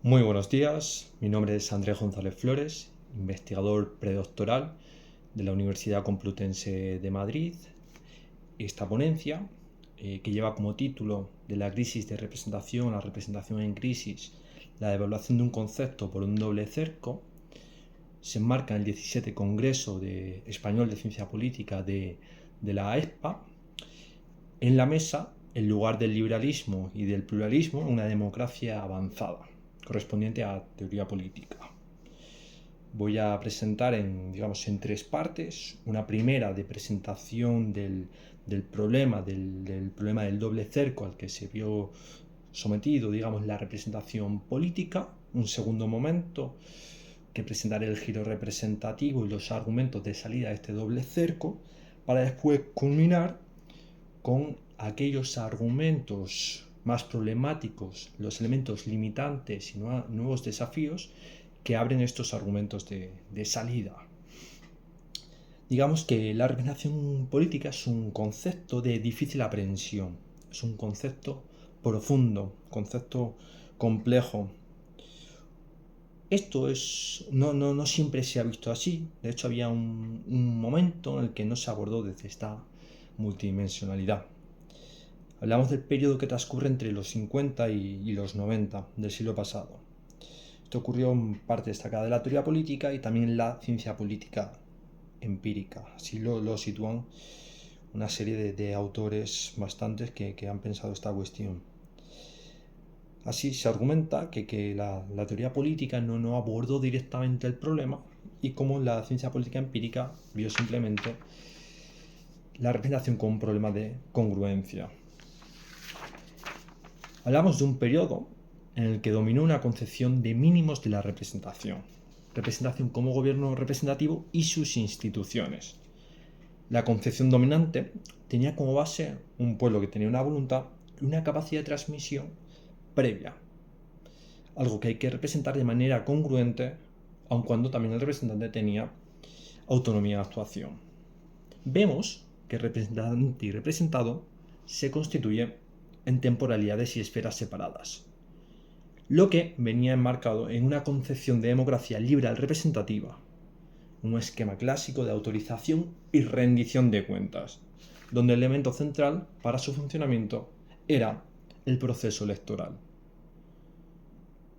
Muy buenos días, mi nombre es Andrés González Flores, investigador predoctoral de la Universidad Complutense de Madrid. Esta ponencia, que lleva como título De la crisis de representación a la representación en crisis, la evaluación de un concepto por un doble cerco, se enmarca en el 17 Congreso Español de Ciencia Política de la AESPA. En la mesa, el lugar del liberalismo y del pluralismo en una democracia avanzada, correspondiente a teoría política. Voy a presentar en tres partes. Una primera de presentación del problema del doble cerco al que se vio sometido, la representación política. Un segundo momento que presentaré el giro representativo y los argumentos de salida de este doble cerco, para después culminar con aquellos argumentos más problemáticos, los elementos limitantes y nuevos desafíos que abren estos argumentos de salida. Digamos que la representación política es un concepto de difícil aprehensión, es un concepto profundo, concepto complejo. Esto no siempre se ha visto así. De hecho, había un momento en el que no se abordó desde esta multidimensionalidad. Hablamos del periodo que transcurre entre los 50 y los 90 del siglo pasado. Esto ocurrió en parte destacada de la teoría política y también en la ciencia política empírica. Así lo sitúan una serie de autores bastantes que han pensado esta cuestión. Así se argumenta que la teoría política no abordó directamente el problema, y como la ciencia política empírica vio simplemente la representación como un problema de congruencia. Hablamos de un periodo en el que dominó una concepción de mínimos de la representación como gobierno representativo y sus instituciones. La concepción dominante tenía como base un pueblo que tenía una voluntad y una capacidad de transmisión previa, algo que hay que representar de manera congruente, aun cuando también el representante tenía autonomía de actuación. Vemos que representante y representado se constituye en temporalidades y esferas separadas, lo que venía enmarcado en una concepción de democracia liberal representativa, un esquema clásico de autorización y rendición de cuentas, donde el elemento central para su funcionamiento era el proceso electoral.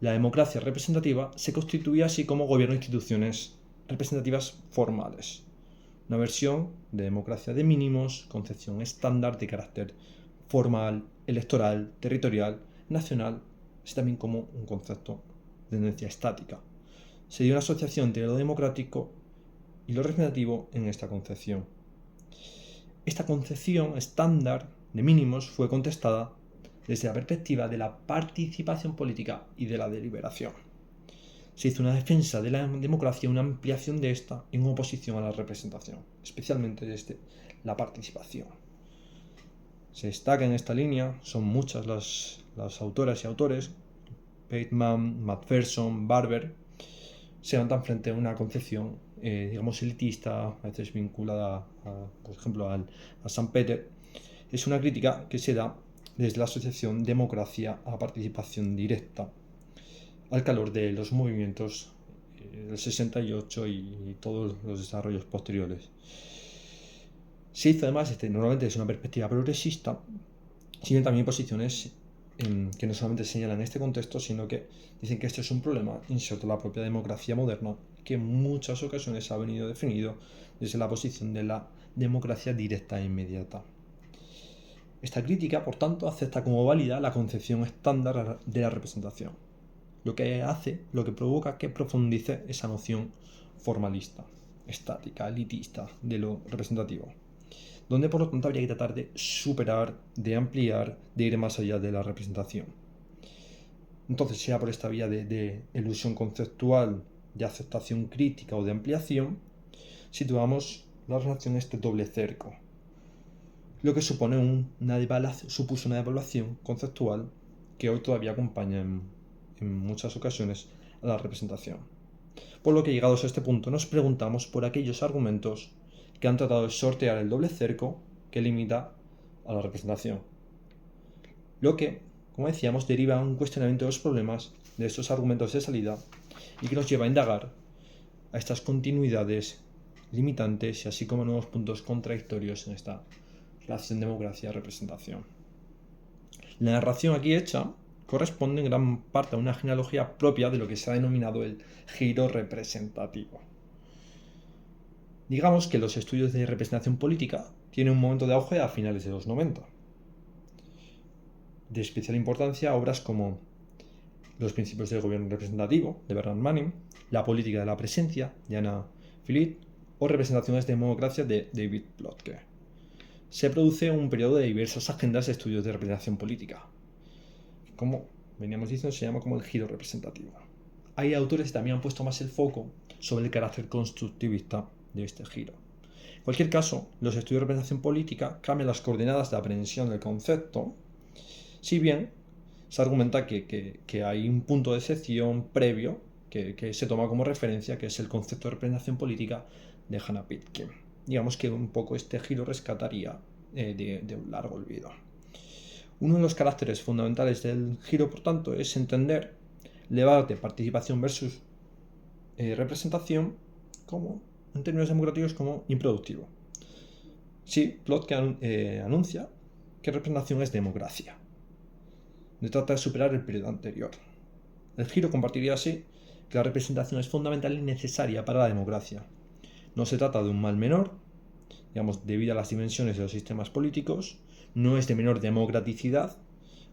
La democracia representativa se constituía así como gobierno de instituciones representativas formales, una versión de democracia de mínimos, concepción estándar de carácter formal, electoral, territorial, nacional, así también como un concepto de tendencia estática. Se dio una asociación entre lo democrático y lo representativo en esta concepción. Esta concepción estándar de mínimos fue contestada desde la perspectiva de la participación política y de la deliberación. Se hizo una defensa de la democracia, una ampliación de esta en oposición a la representación, especialmente desde la participación. Se destaca en esta línea, son muchas las autoras y autores, Bateman, Macpherson, Barber, se levantan frente a una concepción, elitista, a veces vinculada, por ejemplo, a Schumpeter. Es una crítica que se da desde la asociación democracia a participación directa, al calor de los movimientos del 68 y todos los desarrollos posteriores. Se hizo además, normalmente desde una perspectiva progresista, sino también posiciones que no solamente señalan este contexto, sino que dicen que este es un problema inserto en la propia democracia moderna, que en muchas ocasiones ha venido definido desde la posición de la democracia directa e inmediata. Esta crítica, por tanto, acepta como válida la concepción estándar de la representación, lo que provoca que profundice esa noción formalista, estática, elitista de lo representativo, donde por lo tanto habría que tratar de superar, de ampliar, de ir más allá de la representación. Entonces, sea por esta vía de elusión conceptual, de aceptación crítica o de ampliación, situamos la relación en este doble cerco, lo que supone supuso una devaluación conceptual que hoy todavía acompaña en muchas ocasiones a la representación. Por lo que, llegados a este punto, nos preguntamos por aquellos argumentos que han tratado de sortear el doble cerco que limita a la representación, lo que como decíamos, deriva un cuestionamiento de los problemas de estos argumentos de salida y que nos lleva a indagar a estas continuidades limitantes y así como nuevos puntos contradictorios en esta relación democracia-representación. La narración aquí hecha corresponde en gran parte a una genealogía propia de lo que se ha denominado el giro representativo. Digamos que los estudios de representación política tienen un momento de auge a finales de los 90. De especial importancia obras como Los principios del gobierno representativo, de Bernard Manning, La política de la presencia, de Anna Philippe, o Representaciones de democracia, de David Plotke. Se produce un periodo de diversas agendas de estudios de representación política. Como veníamos diciendo, se llama como el giro representativo. Hay autores que también han puesto más el foco sobre el carácter constructivista de este giro. En cualquier caso, los estudios de representación política cambian las coordenadas de aprehensión del concepto, si bien se argumenta que hay un punto de excepción previo que se toma como referencia, que es el concepto de representación política de Hannah Pitkin. Digamos que un poco este giro rescataría de un largo olvido. Uno de los caracteres fundamentales del giro, por tanto, es entender el debate participación versus representación como, en términos democráticos, como improductivo. Sí, Plotke anuncia que representación es democracia. Se trata de superar el periodo anterior. El giro compartiría así que la representación es fundamental y necesaria para la democracia. No se trata de un mal menor, digamos, debido a las dimensiones de los sistemas políticos, no es de menor democraticidad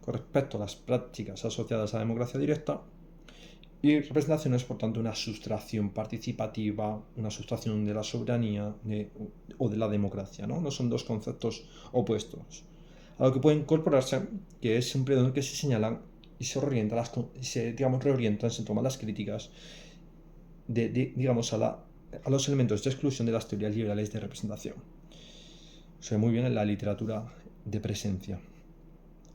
con respecto a las prácticas asociadas a la democracia directa, y representación es, por tanto, una sustracción participativa, una sustracción de la soberanía o de la democracia, ¿no? No son dos conceptos opuestos. A lo que puede incorporarse, que es un periodo en el que se señalan y se reorientan, se toman las críticas a los elementos de exclusión de las teorías liberales de representación. Se ve muy bien en la literatura de presencia.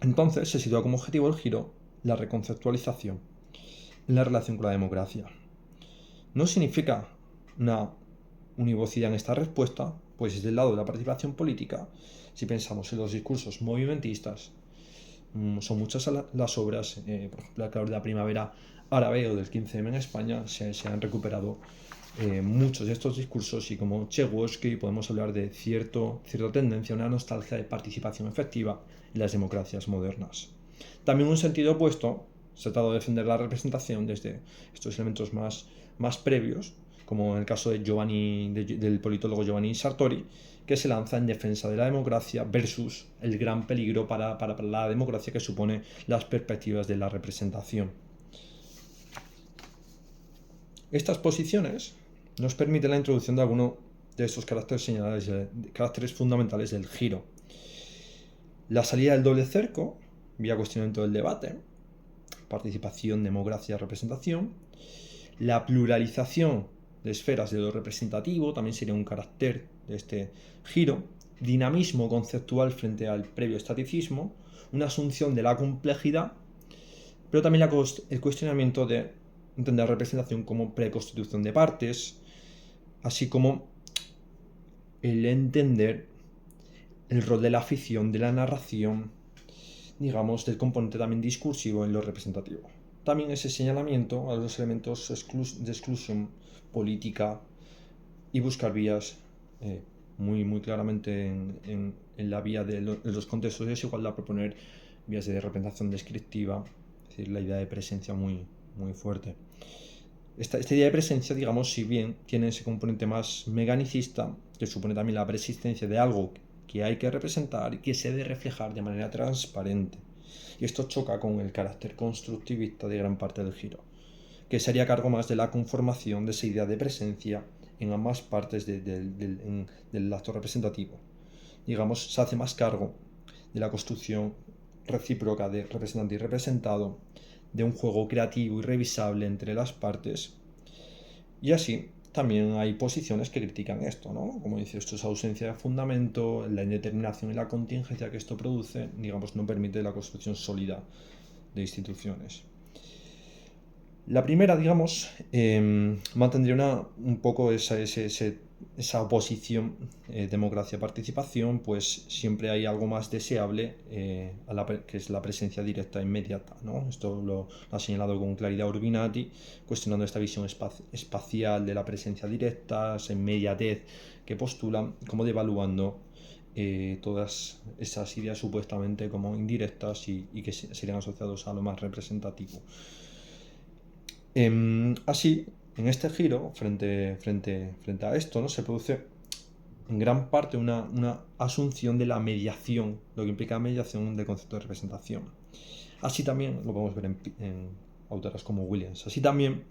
Entonces se sitúa como objetivo el giro la reconceptualización en la relación con la democracia. No significa una univocidad en esta respuesta, pues desde el lado de la participación política, si pensamos en los discursos movimentistas, son muchas las obras, por ejemplo, el calor de la primavera árabe o del 15M en España, se han recuperado muchos de estos discursos, y como Chegosky podemos hablar de cierta tendencia a una nostalgia de participación efectiva en las democracias modernas. También en un sentido opuesto, se ha tratado de defender la representación desde estos elementos más previos, como en el caso del politólogo Giovanni Sartori, que se lanza en defensa de la democracia versus el gran peligro para la democracia que supone las perspectivas de la representación. Estas posiciones nos permiten la introducción de algunos de estos caracteres fundamentales del giro. La salida del doble cerco, vía cuestionamiento del debate, participación, democracia, representación. La pluralización de esferas de lo representativo también sería un carácter de este giro. Dinamismo conceptual frente al previo estaticismo, una asunción de la complejidad, pero también el cuestionamiento de entender la representación como preconstitución de partes, así como el entender el rol de la ficción, de la narración, digamos, del componente también discursivo en lo representativo. También ese señalamiento a los elementos de exclusión política y buscar vías muy claramente en la vía de los contextos de desigualdad, proponer vías de representación descriptiva, es decir, la idea de presencia muy fuerte. Esta idea de presencia, digamos, si bien tiene ese componente más mecanicista, que supone también la persistencia de algo que hay que representar y que se debe reflejar de manera transparente. Y esto choca con el carácter constructivista de gran parte del giro, que se haría cargo más de la conformación de esa idea de presencia en ambas partes del acto representativo. Digamos, se hace más cargo de la construcción recíproca de representante y representado, de un juego creativo y revisable entre las partes, y así también hay posiciones que critican esto, ¿no? Como dice, esto es ausencia de fundamento, la indeterminación y la contingencia que esto produce, digamos, no permite la construcción sólida de instituciones. La primera, digamos, mantendría un poco ese esa oposición democracia-participación, pues siempre hay algo más deseable, que es la presencia directa inmediata, ¿no? Esto lo ha señalado con claridad Urbinati, cuestionando esta visión espacial de la presencia directa, esa inmediatez que postulan, como devaluando todas esas ideas supuestamente como indirectas y que serían asociados a lo más representativo. Así, en este giro, frente a esto, ¿no? Se produce en gran parte una asunción de la mediación, lo que implica mediación del concepto de representación. Así también, lo podemos ver en autoras como Williams, así también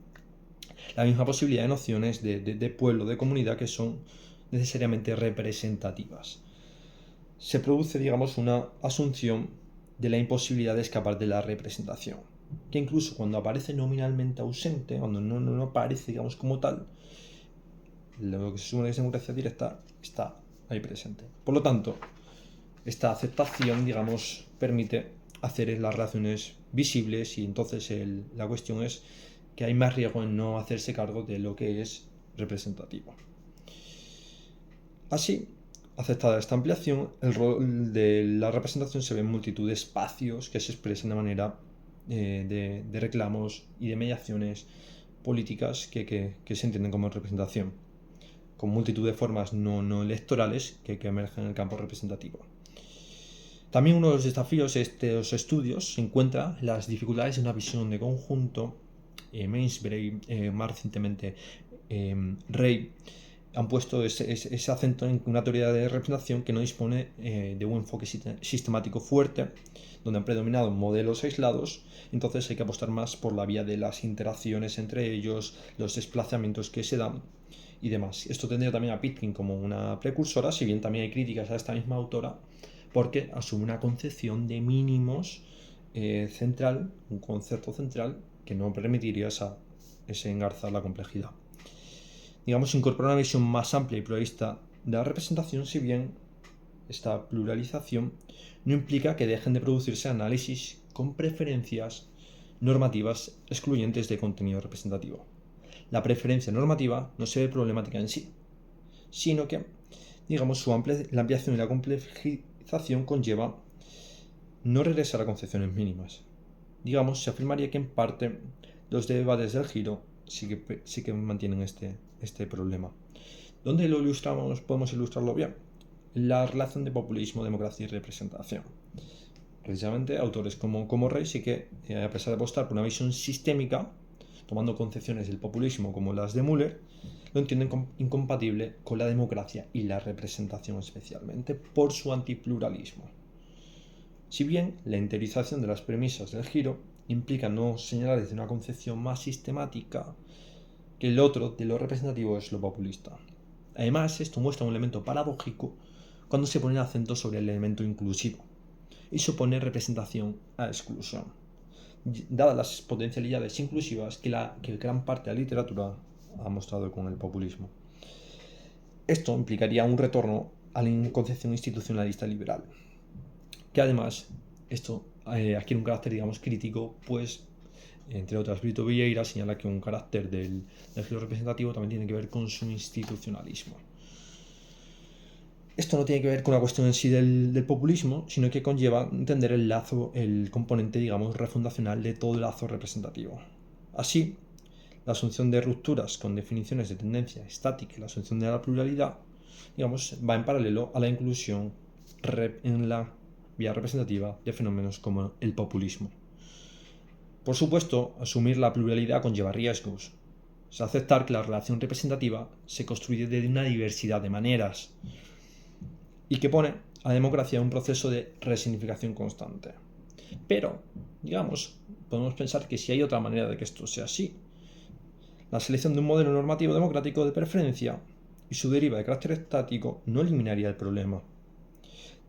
la misma posibilidad de nociones de pueblo, de comunidad, que son necesariamente representativas. Se produce, digamos, una asunción de la imposibilidad de escapar de la representación, que incluso cuando aparece nominalmente ausente, cuando no aparece, digamos, como tal, lo que se supone que es democracia directa está ahí presente. Por lo tanto, esta aceptación, digamos, permite hacer las relaciones visibles y entonces la cuestión es que hay más riesgo en no hacerse cargo de lo que es representativo. Así, aceptada esta ampliación, el rol de la representación se ve en multitud de espacios que se expresan de manera de reclamos y de mediaciones políticas que se entienden como representación, con multitud de formas no electorales que emergen en el campo representativo. También uno de los desafíos de estos estudios se encuentra en las dificultades de una visión de conjunto. Mainsbury, más recientemente Rey, han puesto ese acento en una teoría de representación que no dispone de un enfoque sistemático fuerte, donde han predominado modelos aislados. Entonces hay que apostar más por la vía de las interacciones entre ellos, los desplazamientos que se dan y demás. Esto tendría también a Pitkin como una precursora, si bien también hay críticas a esta misma autora, porque asume una concepción de mínimos central, un concepto central que no permitiría ese engarzar la complejidad. Digamos, incorpora una visión más amplia y pluralista de la representación, si bien esta pluralización no implica que dejen de producirse análisis con preferencias normativas excluyentes de contenido representativo. La preferencia normativa no se ve problemática en sí, sino que, digamos, la ampliación y la complejización conlleva no regresar a concepciones mínimas. Digamos, se afirmaría que en parte los debates del giro sí que mantienen este problema. ¿Dónde lo ilustramos? Podemos ilustrarlo bien. La relación de populismo, democracia y representación. Precisamente autores como Rey sí que, a pesar de apostar por una visión sistémica, tomando concepciones del populismo como las de Müller, lo entienden incompatible con la democracia y la representación, especialmente por su antipluralismo. Si bien la interiorización de las premisas del giro implica no señalar desde una concepción más sistemática que el otro de lo representativo es lo populista. Además, esto muestra un elemento paradójico cuando se pone el acento sobre el elemento inclusivo y supone representación a exclusión, dadas las potencialidades inclusivas que gran parte de la literatura ha mostrado con el populismo. Esto implicaría un retorno a la concepción institucionalista liberal, que además esto adquiere un carácter, digamos, crítico, pues entre otras, Brito Vieira señala que un carácter del giro representativo también tiene que ver con su institucionalismo. Esto no tiene que ver con la cuestión en sí del populismo, sino que conlleva entender el componente, digamos, refundacional de todo el lazo representativo. Así, la asunción de rupturas con definiciones de tendencia estática y la asunción de la pluralidad, digamos, va en paralelo a la inclusión en la vía representativa de fenómenos como el populismo. Por supuesto, asumir la pluralidad conlleva riesgos. Es aceptar que la relación representativa se construye de una diversidad de maneras y que pone a la democracia en un proceso de resignificación constante. Pero, digamos, podemos pensar que si hay otra manera de que esto sea así, la selección de un modelo normativo democrático de preferencia y su deriva de carácter estático no eliminaría el problema,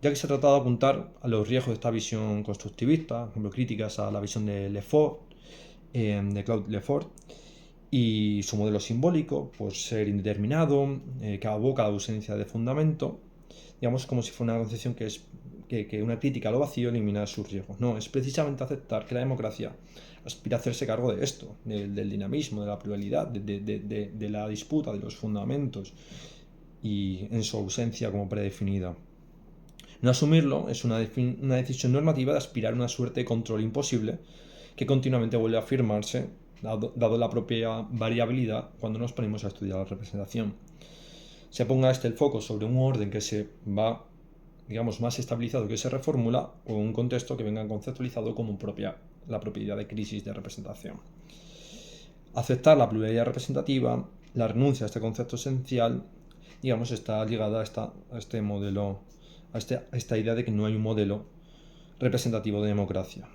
ya que se ha tratado de apuntar a los riesgos de esta visión constructivista, por ejemplo, críticas a la visión de Claude Lefort, y su modelo simbólico, por ser indeterminado, que aboca a la ausencia de fundamento, digamos, como si fuera una concepción que una crítica a lo vacío elimina sus riesgos. No, es precisamente aceptar que la democracia aspira a hacerse cargo de esto, del dinamismo, de la pluralidad, de la disputa, de los fundamentos, y en su ausencia como predefinida. No asumirlo es una decisión normativa de aspirar a una suerte de control imposible que continuamente vuelve a afirmarse, dado la propia variabilidad cuando nos ponemos a estudiar la representación. Se ponga el foco sobre un orden que se va, digamos, más estabilizado, que se reformula, o un contexto que venga conceptualizado como la propia idea de crisis de representación. Aceptar la pluralidad representativa, la renuncia a este concepto esencial, digamos, está ligada a este modelo, a esta idea de que no hay un modelo representativo de democracia.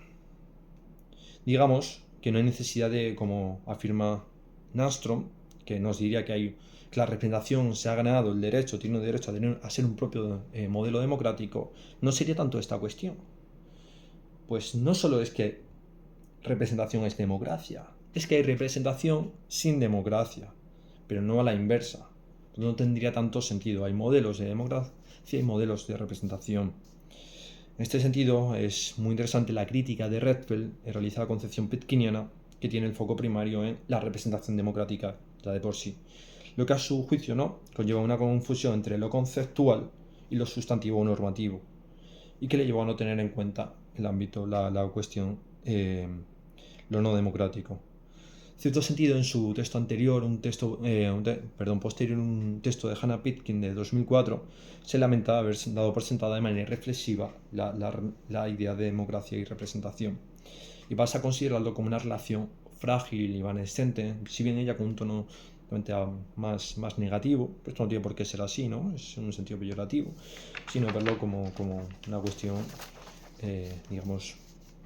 Digamos que no hay necesidad de, como afirma Nastrom, que nos diría que la representación se ha ganado el derecho, tiene el derecho a ser un propio modelo democrático, no sería tanto esta cuestión. Pues no solo es que representación es democracia, es que hay representación sin democracia, pero no a la inversa. No tendría tanto sentido. Hay modelos de democracia y modelos de representación. En este sentido, es muy interesante la crítica de Redfield realizada a la concepción pittkiniana, que tiene el foco primario en la representación democrática ya de por sí, lo que a su juicio no conlleva una confusión entre lo conceptual y lo sustantivo o normativo, y que le llevó a no tener en cuenta el ámbito, la cuestión, lo no democrático. En cierto sentido, en su texto anterior, posterior, un texto de Hannah Pitkin de 2004, se lamenta haber dado por sentada de manera irreflexiva la idea de democracia y representación, y pasa a considerarlo como una relación frágil y evanescente, si bien ella con un tono más negativo, pues no tiene por qué ser así, ¿no? Es en un sentido peyorativo, sino verlo como una cuestión, digamos,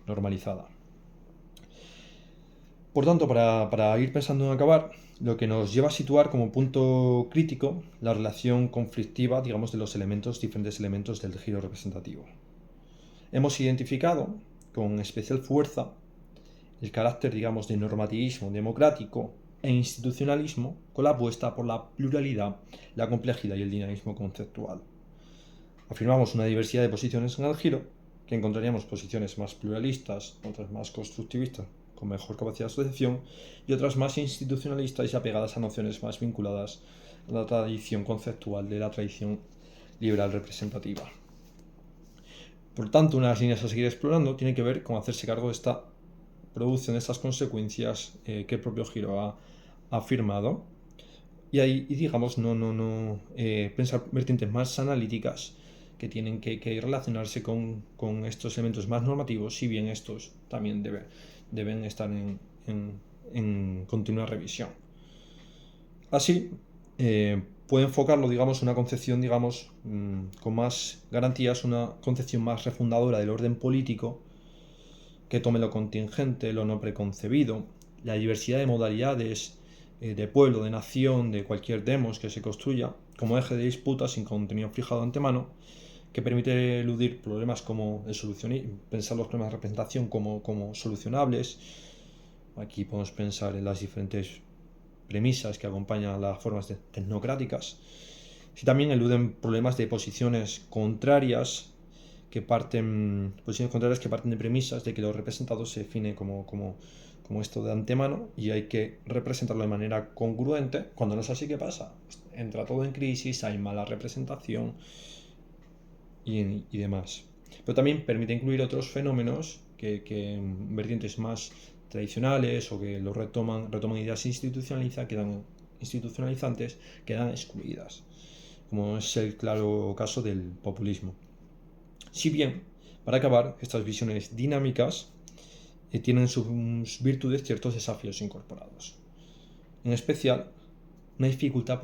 normalizada. Por tanto, para ir pensando en acabar, lo que nos lleva a situar como punto crítico la relación conflictiva, digamos, de los diferentes elementos del giro representativo. Hemos identificado con especial fuerza el carácter, digamos, de normativismo democrático e institucionalismo con la apuesta por la pluralidad, la complejidad y el dinamismo conceptual. Afirmamos una diversidad de posiciones en el giro, que encontraríamos posiciones más pluralistas, otras más constructivistas, con mejor capacidad de asociación, y otras más institucionalistas y apegadas a nociones más vinculadas a la tradición conceptual de la tradición liberal representativa. Por tanto, una de las líneas a seguir explorando tiene que ver con hacerse cargo de esta producción, de estas consecuencias que el propio giro ha afirmado, y digamos, pensar vertientes más analíticas que tienen que relacionarse con estos elementos más normativos, si bien estos también deben estar en continua revisión. Así, puede enfocarlo, digamos, una concepción, digamos, con más garantías, una concepción más refundadora del orden político, que tome lo contingente, lo no preconcebido, la diversidad de modalidades de pueblo, de nación, de cualquier demos que se construya, como eje de disputa sin contenido fijado de antemano, que permite eludir problemas como pensar los problemas de representación como solucionables. Aquí podemos pensar en las diferentes premisas que acompañan las formas tecnocráticas. Si también eluden problemas de posiciones contrarias que parten de premisas de que lo representado se define como esto de antemano y hay que representarlo de manera congruente. Cuando no es así, ¿qué pasa? Entra todo en crisis, hay mala representación y demás. Pero también permite incluir otros fenómenos que vertientes más tradicionales o que retoman ideas institucionalizantes quedan excluidas, como es el claro caso del populismo. Si bien, para acabar, estas visiones dinámicas tienen sus virtudes ciertos desafíos incorporados. En especial, una dificultad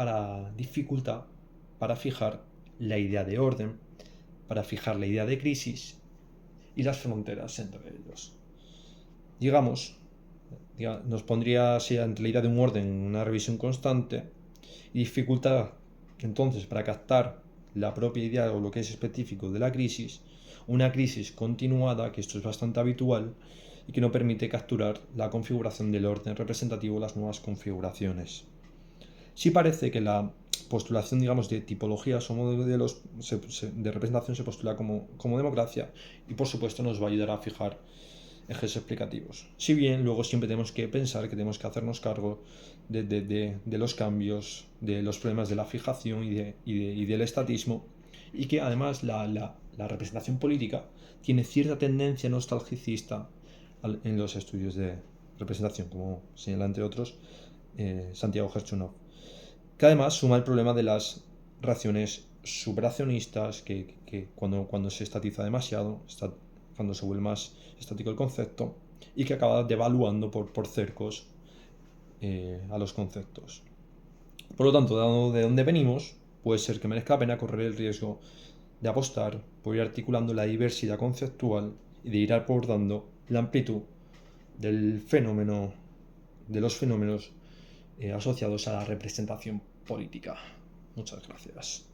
para fijar la idea de orden, para fijar la idea de crisis y las fronteras entre ellos. Nos pondría así ante la idea de un orden una revisión constante y dificultad entonces para captar la propia idea o lo que es específico de la crisis, una crisis continuada, que esto es bastante habitual y que no permite capturar la configuración del orden representativo, las nuevas configuraciones. Sí parece que la postulación, digamos, de tipologías o modelos de representación se postula como democracia y por supuesto nos va a ayudar a fijar ejes explicativos. Si bien luego siempre tenemos que pensar que tenemos que hacernos cargo de los cambios, de los problemas de la fijación y del estatismo, y que además la representación política tiene cierta tendencia nostalgicista en los estudios de representación, como señala entre otros Santiago Gerchunov, que además suma el problema de las reacciones superacionistas, que cuando se estatiza demasiado, cuando se vuelve más estático el concepto, y que acaba devaluando por cercos a los conceptos. Por lo tanto, dado de dónde venimos, puede ser que merezca la pena correr el riesgo de apostar por ir articulando la diversidad conceptual y de ir abordando la amplitud del fenómeno, de los fenómenos asociados a la representación política. Muchas gracias.